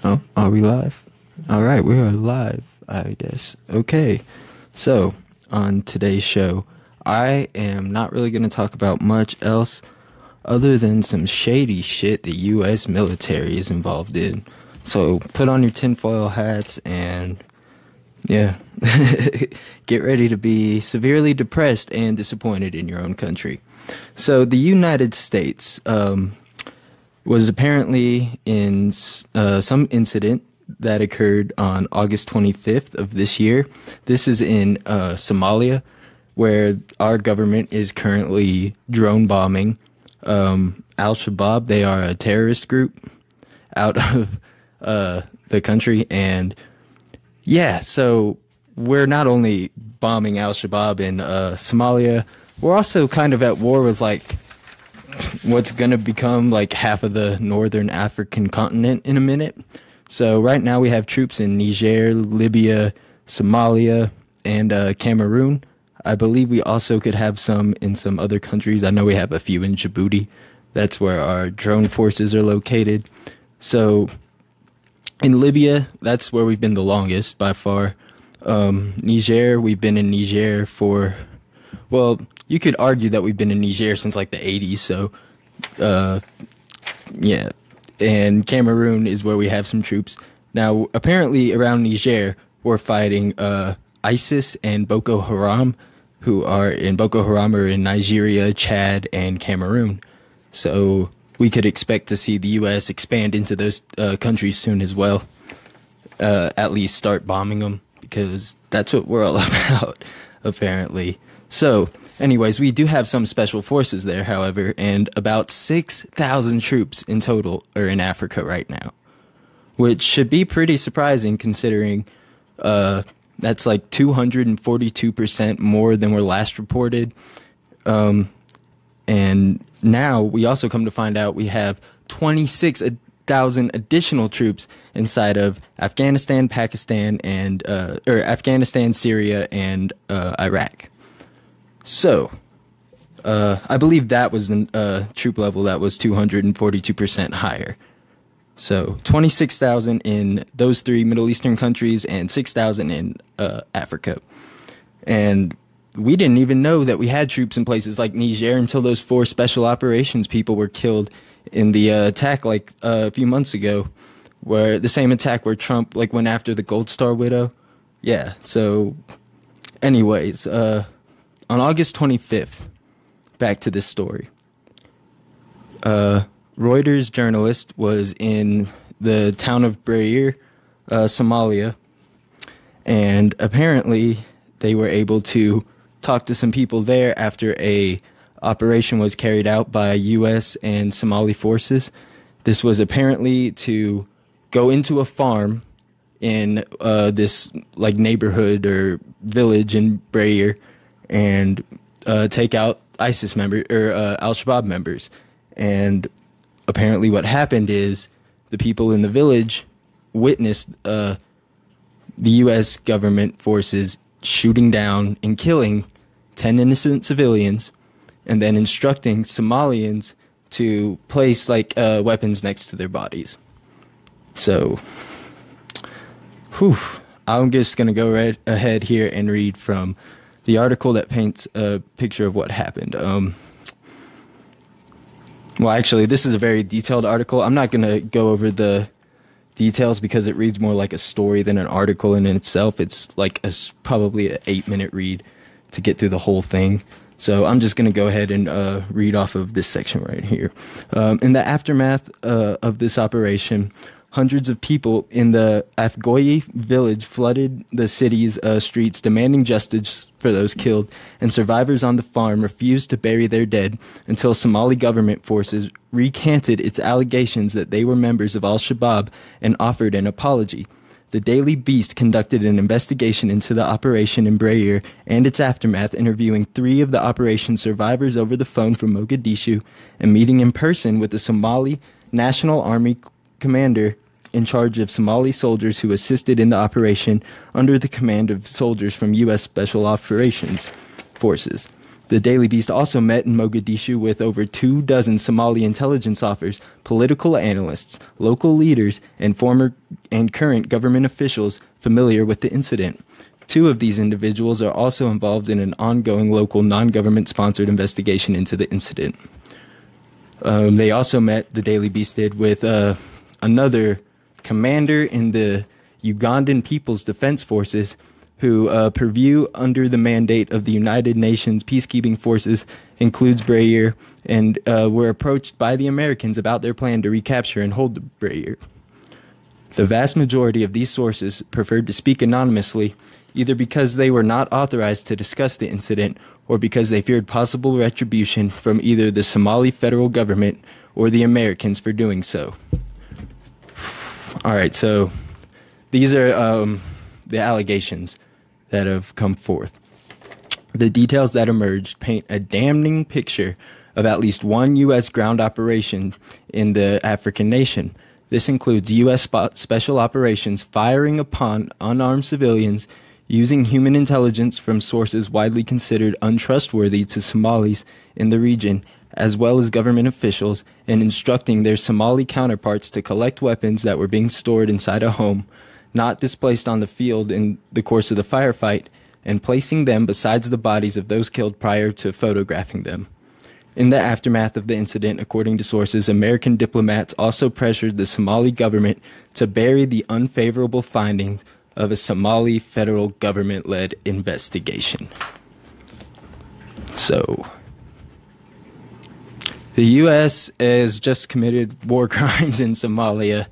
Oh, are we live? All right, we are live, I guess. Okay, so on today's show, I am not really going to talk about much else other than some shady shit the U.S. military is involved in. So put on your tinfoil hats and, yeah, get ready to be severely depressed and disappointed in your own country. So the United States, was apparently in some incident that occurred on August 25th of this year. This is in Somalia, where our government is currently drone bombing Al-Shabaab. They are a terrorist group out of the country. And yeah, so we're not only bombing Al-Shabaab in Somalia, we're also kind of at war with what's going to become like half of the northern African continent in a minute. So right now we have troops in Niger, Libya, Somalia, and Cameroon. I believe we also could have some in some other countries. I know we have a few in Djibouti. That's where our drone forces are located. So in Libya, that's where we've been the longest by far. Niger, we've been in Niger for, well, you could argue that we've been in Niger since like the 80s, so yeah. And Cameroon is where we have some troops. Now, apparently around Niger, we're fighting ISIS and Boko Haram, who are in Boko Haram are in Nigeria, Chad, and Cameroon. So we could expect to see the U.S. expand into those countries soon as well, at least start bombing them, because that's what we're all about, apparently. So, anyways, we do have some special forces there, however, and about 6,000 troops in total are in Africa right now, which should be pretty surprising considering that's like 242% more than were last reported. And now we also come to find out we have 26,000 additional troops inside of Afghanistan, Pakistan, and or Afghanistan, Syria, and Iraq. So, I believe that was the troop level that was 242% higher. So, 26,000 in those three Middle Eastern countries and 6,000 in Africa. And we didn't even know that we had troops in places like Niger until those 4 special operations people were killed in the attack like a few months ago, where the same attack where Trump went after the Gold Star widow. Yeah, so anyways, on August 25th, back to this story. Reuters journalist was in the town of Breier, Somalia, and apparently they were able to talk to some people there after a operation was carried out by U.S. and Somali forces. This was apparently to go into a farm in this neighborhood or village in Breier and take out ISIS members or Al-Shabaab members. And apparently what happened is the people in the village witnessed the U.S. government forces shooting down and killing 10 innocent civilians and then instructing Somalians to place weapons next to their bodies. So, I'm just going to go right ahead here and read from the article that paints a picture of what happened. Well, actually, this is a very detailed article. I'm not going to go over the details because it reads more like a story than an article in itself. It's probably an 8-minute read to get through the whole thing. So I'm just going to go ahead and read off of this section right here. In the aftermath of this operation, hundreds of people in the Afgoye village flooded the city's streets demanding justice for those killed, and survivors on the farm refused to bury their dead until Somali government forces recanted its allegations that they were members of Al-Shabaab and offered an apology. The Daily Beast conducted an investigation into the operation in Breier and its aftermath, interviewing 3 of the operation's survivors over the phone from Mogadishu and meeting in person with the Somali National Army commander in charge of Somali soldiers who assisted in the operation under the command of soldiers from U.S. Special Operations Forces. The Daily Beast also met in Mogadishu with over 24 Somali intelligence officers, political analysts, local leaders, and former and current government officials familiar with the incident. 2 of these individuals are also involved in an ongoing local non-government-sponsored investigation into the incident. They also met, the Daily Beast did, with another commander in the Ugandan People's Defense Forces who purview under the mandate of the United Nations peacekeeping forces, includes Brayer, and were approached by the Americans about their plan to recapture and hold Brayer. The vast majority of these sources preferred to speak anonymously, either because they were not authorized to discuss the incident or because they feared possible retribution from either the Somali federal government or the Americans for doing so. All right, so these are the allegations that have come forth. The details that emerged paint a damning picture of at least one U.S. ground operation in the African nation. This includes U.S. special operations firing upon unarmed civilians, using human intelligence from sources widely considered untrustworthy to Somalis in the region, as well as government officials, and instructing their Somali counterparts to collect weapons that were being stored inside a home, not displaced on the field in the course of the firefight, and placing them beside the bodies of those killed prior to photographing them. In the aftermath of the incident, according to sources, American diplomats also pressured the Somali government to bury the unfavorable findings of a Somali federal government-led investigation. So, the U.S. has just committed war crimes in Somalia,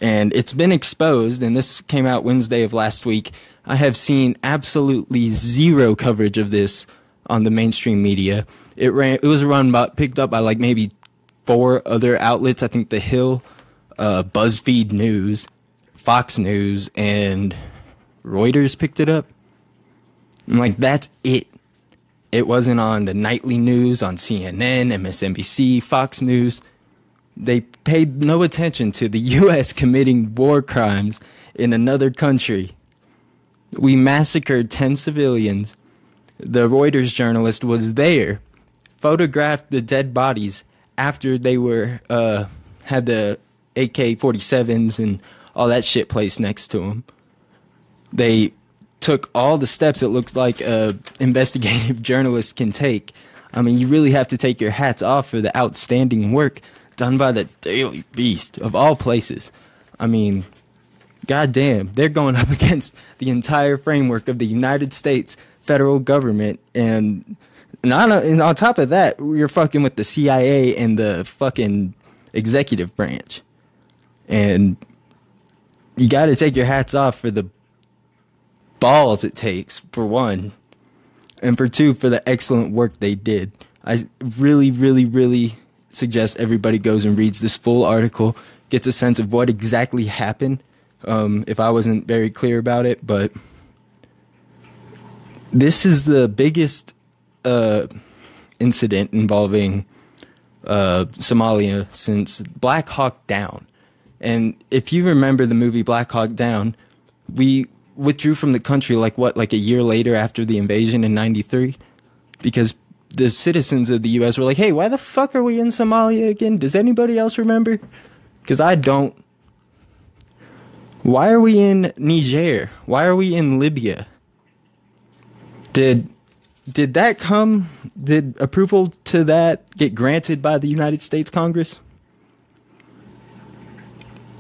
and it's been exposed, and this came out Wednesday of last week. I have seen absolutely zero coverage of this on the mainstream media. It was picked up by like maybe 4 other outlets. I think The Hill, BuzzFeed News, Fox News, and Reuters picked it up. I'm like, that's it. It wasn't on the nightly news, on CNN, MSNBC, Fox News. They paid no attention to the U.S. committing war crimes in another country. We massacred 10 civilians. The Reuters journalist was there, photographed the dead bodies after they were had the AK-47s and all that shit placed next to them. They took all the steps it looks like a investigative journalist can take. I mean, you really have to take your hats off for the outstanding work done by the Daily Beast, of all places. I mean, goddamn, they're going up against the entire framework of the United States federal government, and on top of that, you're fucking with the CIA and the fucking executive branch. And you got to take your hats off for the balls it takes, for one, and for 2, for the excellent work they did. I really, really, really suggest everybody goes and reads this full article, gets a sense of what exactly happened, if I wasn't very clear about it. But this is the biggest incident involving Somalia since Black Hawk Down. And if you remember the movie Black Hawk Down, we withdrew from the country like a year later after the invasion in 93, because the citizens of the U.S. were like, hey, why the fuck are we in Somalia again? Does anybody else remember? Because I don't. Why are we in Niger? Why are we in Libya? Did approval to that get granted by the United States Congress?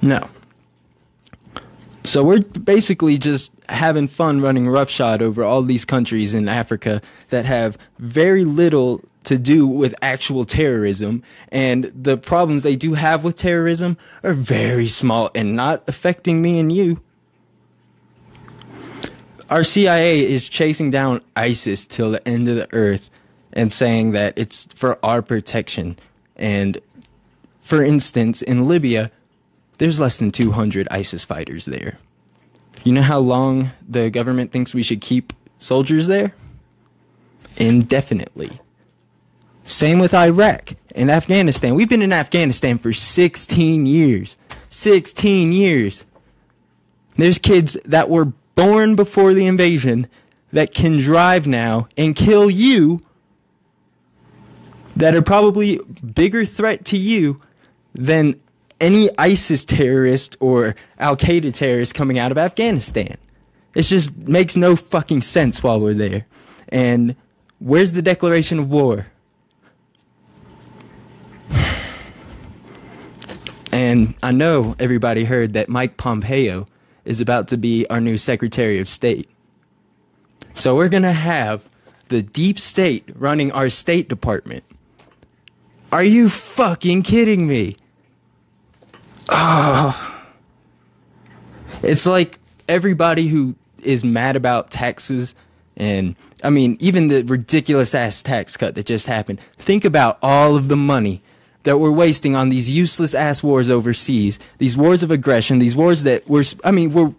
No. So we're basically just having fun running roughshod over all these countries in Africa that have very little to do with actual terrorism, and the problems they do have with terrorism are very small and not affecting me and you. Our CIA is chasing down ISIS till the end of the earth and saying that it's for our protection. And for instance, in Libya, there's less than 200 ISIS fighters there. You know how long the government thinks we should keep soldiers there? Indefinitely. Same with Iraq and Afghanistan. We've been in Afghanistan for 16 years. 16 years. There's kids that were born before the invasion that can drive now and kill you that are probably bigger threat to you than any ISIS terrorist or Al-Qaeda terrorist coming out of Afghanistan. It just makes no fucking sense while we're there. And where's the declaration of war? And I know everybody heard that Mike Pompeo is about to be our new Secretary of State. So we're going to have the deep state running our State Department. Are you fucking kidding me? Oh. It's like everybody who is mad about taxes and, I mean, even the ridiculous ass tax cut that just happened. Think about all of the money that we're wasting on these useless ass wars overseas, these wars of aggression, these wars that we're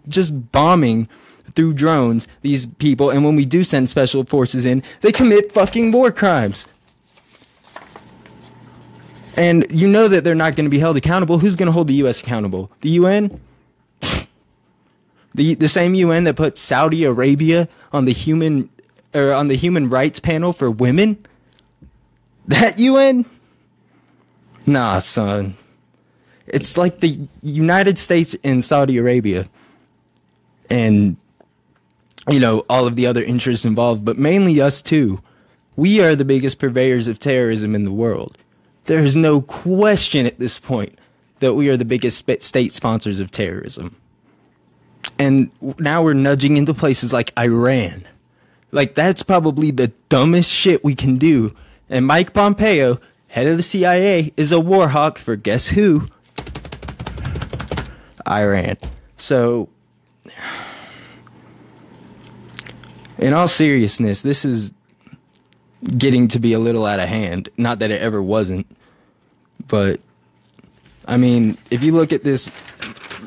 just bombing through drones these people, and when we do send special forces in, they commit fucking war crimes. And you know that they're not going to be held accountable. Who's going to hold the U.S. accountable? The UN? The same UN that put Saudi Arabia on the human rights panel for women? That UN? Nah, son. It's like the United States and Saudi Arabia and, you know, all of the other interests involved, but mainly us too. We are the biggest purveyors of terrorism in the world. There is no question at this point that we are the biggest state sponsors of terrorism. And now we're nudging into places like Iran. Like, that's probably the dumbest shit we can do. And Mike Pompeo, head of the CIA, is a war hawk for guess who? Iran. So, in all seriousness, this is getting to be a little out of hand. Not that it ever wasn't. But, I mean, if you look at this,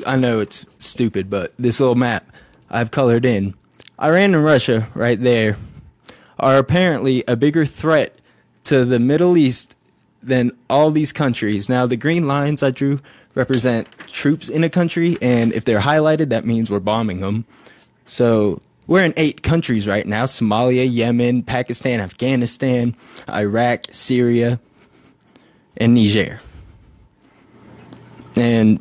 I know it's stupid, but this little map I've colored in, Iran and Russia right there are apparently a bigger threat to the Middle East than all these countries. Now, the green lines I drew represent troops in a country, and if they're highlighted, that means we're bombing them. So we're in 8 countries right now: Somalia, Yemen, Pakistan, Afghanistan, Iraq, Syria, and Niger. And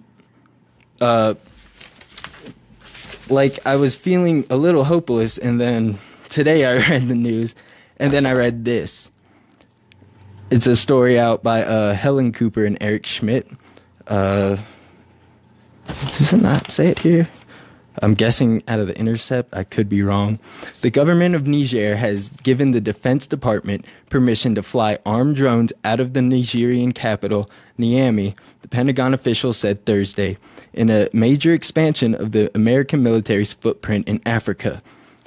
like, I was feeling a little hopeless, and then today I read the news, and then I read this. It's a story out by Helen Cooper and Eric Schmidt. Does it not say it here? I'm guessing out of the Intercept. I could be wrong. The government of Niger has given the Defense Department permission to fly armed drones out of the Nigerian capital, Niamey, the Pentagon official said Thursday, in a major expansion of the American military's footprint in Africa.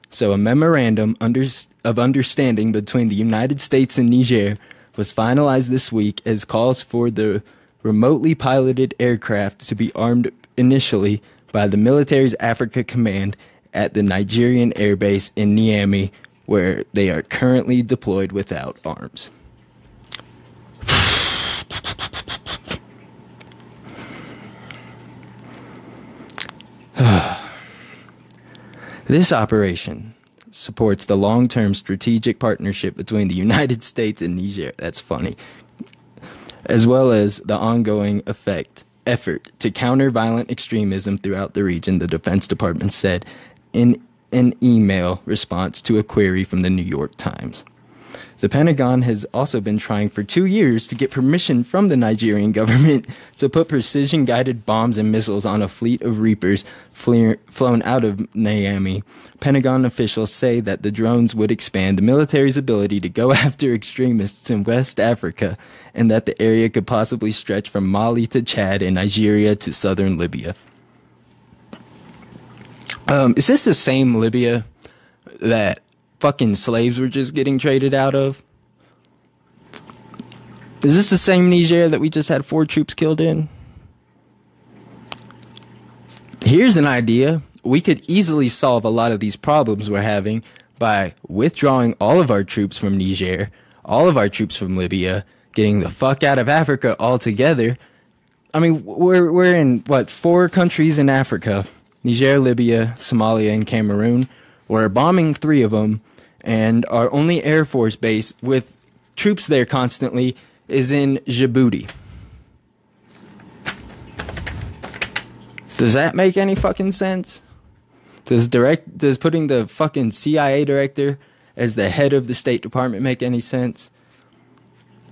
So a memorandum of understanding between the United States and Niger was finalized this week as calls for the remotely piloted aircraft to be armed initially by the military's Africa Command at the Nigerian Air Base in Niamey, where they are currently deployed without arms. This operation supports the long-term strategic partnership between the United States and Niger. That's funny. As well as the ongoing effort to counter violent extremism throughout the region, the Defense Department said in an email response to a query from the New York Times. The Pentagon has also been trying for 2 years to get permission from the Nigerian government to put precision-guided bombs and missiles on a fleet of Reapers flown out of Niamey. Pentagon officials say that the drones would expand the military's ability to go after extremists in West Africa, and that the area could possibly stretch from Mali to Chad and Nigeria to southern Libya. Is this the same Libya that fucking slaves were just getting traded out of? Is this the same Niger that we just had 4 troops killed in? Here's an idea. We could easily solve a lot of these problems we're having by withdrawing all of our troops from Niger, all of our troops from Libya, getting the fuck out of Africa altogether. I mean, we're in, 4 countries in Africa: Niger, Libya, Somalia, and Cameroon. We're bombing 3 of them, and our only Air Force base with troops there constantly is in Djibouti. Does that make any fucking sense? Does putting the fucking CIA director as the head of the State Department make any sense?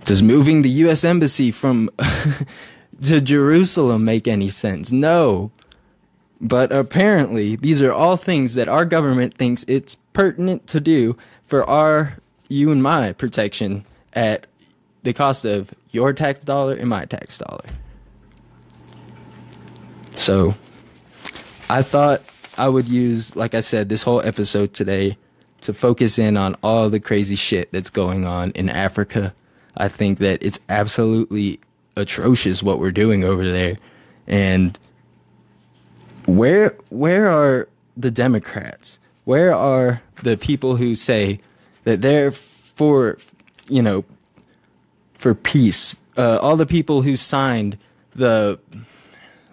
Does moving the U.S. Embassy from to Jerusalem make any sense? No. But apparently, these are all things that our government thinks it's pertinent to do for you and my protection at the cost of your tax dollar and my tax dollar. So, I thought I would use, like I said, this whole episode today to focus in on all the crazy shit that's going on in Africa. I think that it's absolutely atrocious what we're doing over there. And where are the Democrats? Where are the people who say that they're for peace? All the people who signed the...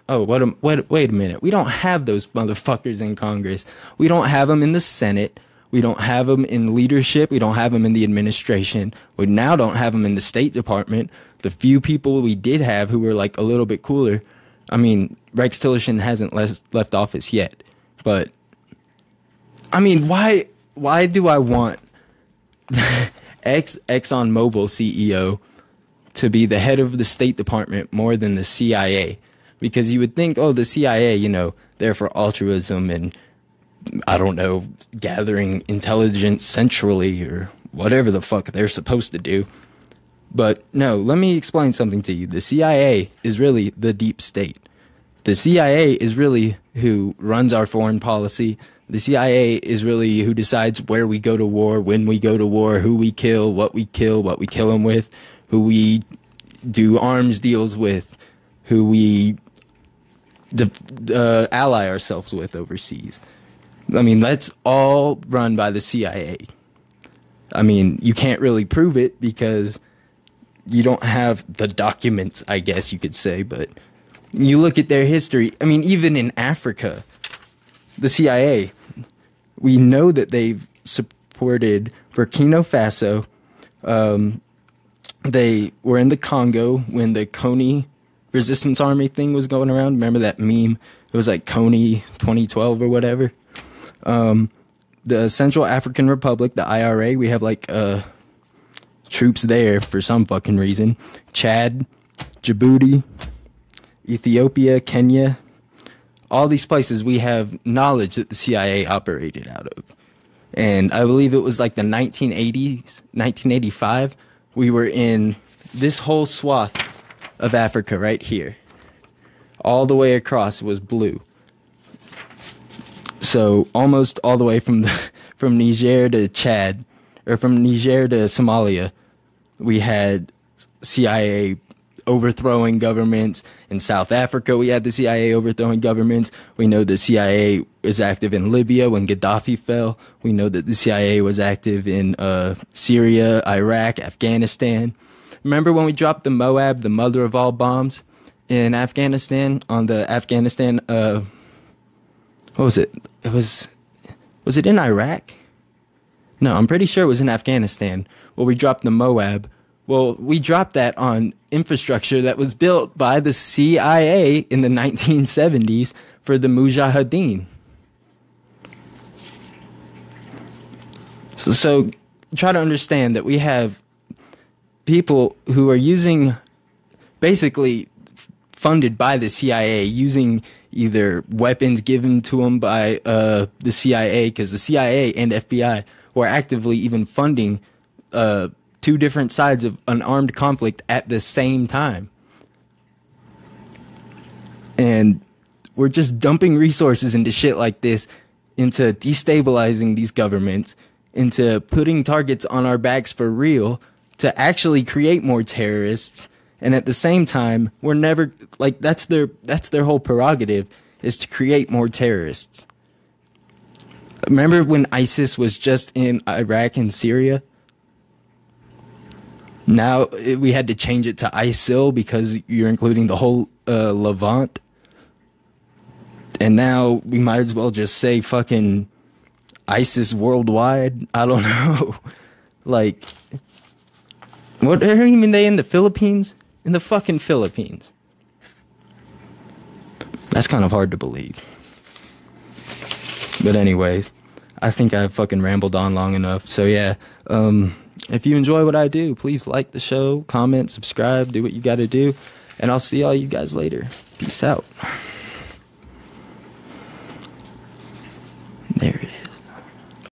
wait a minute. We don't have those motherfuckers in Congress. We don't have them in the Senate. We don't have them in leadership. We don't have them in the administration. We now don't have them in the State Department. The few people we did have who were like a little bit cooler. I mean, Rex Tillerson hasn't left office yet. But, I mean, why do I want ExxonMobil CEO to be the head of the State Department more than the CIA? Because you would think, the CIA, they're for altruism and, I don't know, gathering intelligence centrally or whatever the fuck they're supposed to do. But no, let me explain something to you. The CIA is really the deep state. The CIA is really who runs our foreign policy. The CIA is really who decides where we go to war, when we go to war, who we kill, what we kill them with, who we do arms deals with, who we ally ourselves with overseas. I mean, that's all run by the CIA. I mean, you can't really prove it because you don't have the documents, I guess you could say, but you look at their history. I mean, even in Africa, the CIA, we know that they've supported Burkina Faso. They were in the Congo when the Coney Resistance Army thing was going around. Remember that meme? It was like Coney 2012 or whatever. The Central African Republic, the IRA, we have like troops there for some fucking reason. Chad, Djibouti, Ethiopia, Kenya, all these places we have knowledge that the CIA operated out of. And I believe it was like the 1980s, 1985, we were in this whole swath of Africa right here. All the way across was blue. So almost all the way from Niger to Chad, or from Niger to Somalia, we had CIA overthrowing governments. In South Africa, we had the CIA overthrowing governments. We know the CIA was active in Libya when Gaddafi fell. We know that the CIA was active in Syria, Iraq, Afghanistan. Remember when we dropped the Moab, the mother of all bombs, in Afghanistan, on the Afghanistan, what was it? Was it in Iraq? No, I'm pretty sure it was in Afghanistan. Well, we dropped the Moab. Well, we dropped that on infrastructure that was built by the CIA in the 1970s for the Mujahideen. So try to understand that we have people who are using, basically funded by the CIA, using either weapons given to them by the CIA, because the CIA and FBI were actively even funding two different sides of an armed conflict at the same time. And we're just dumping resources into shit like this, into destabilizing these governments, into putting targets on our backs for real to actually create more terrorists. And at the same time, we're never, like, that's their whole prerogative, is to create more terrorists. Remember when ISIS was just in Iraq and Syria? Now we had to change it to ISIL because you're including the whole Levant. And now we might as well just say fucking ISIS worldwide. I don't know. Like, What do you mean they in the Philippines? In the fucking Philippines. That's kind of hard to believe. But anyways, I think I've fucking rambled on long enough. So yeah, if you enjoy what I do, please like the show, comment, subscribe, do what you gotta do. And I'll see all you guys later. Peace out.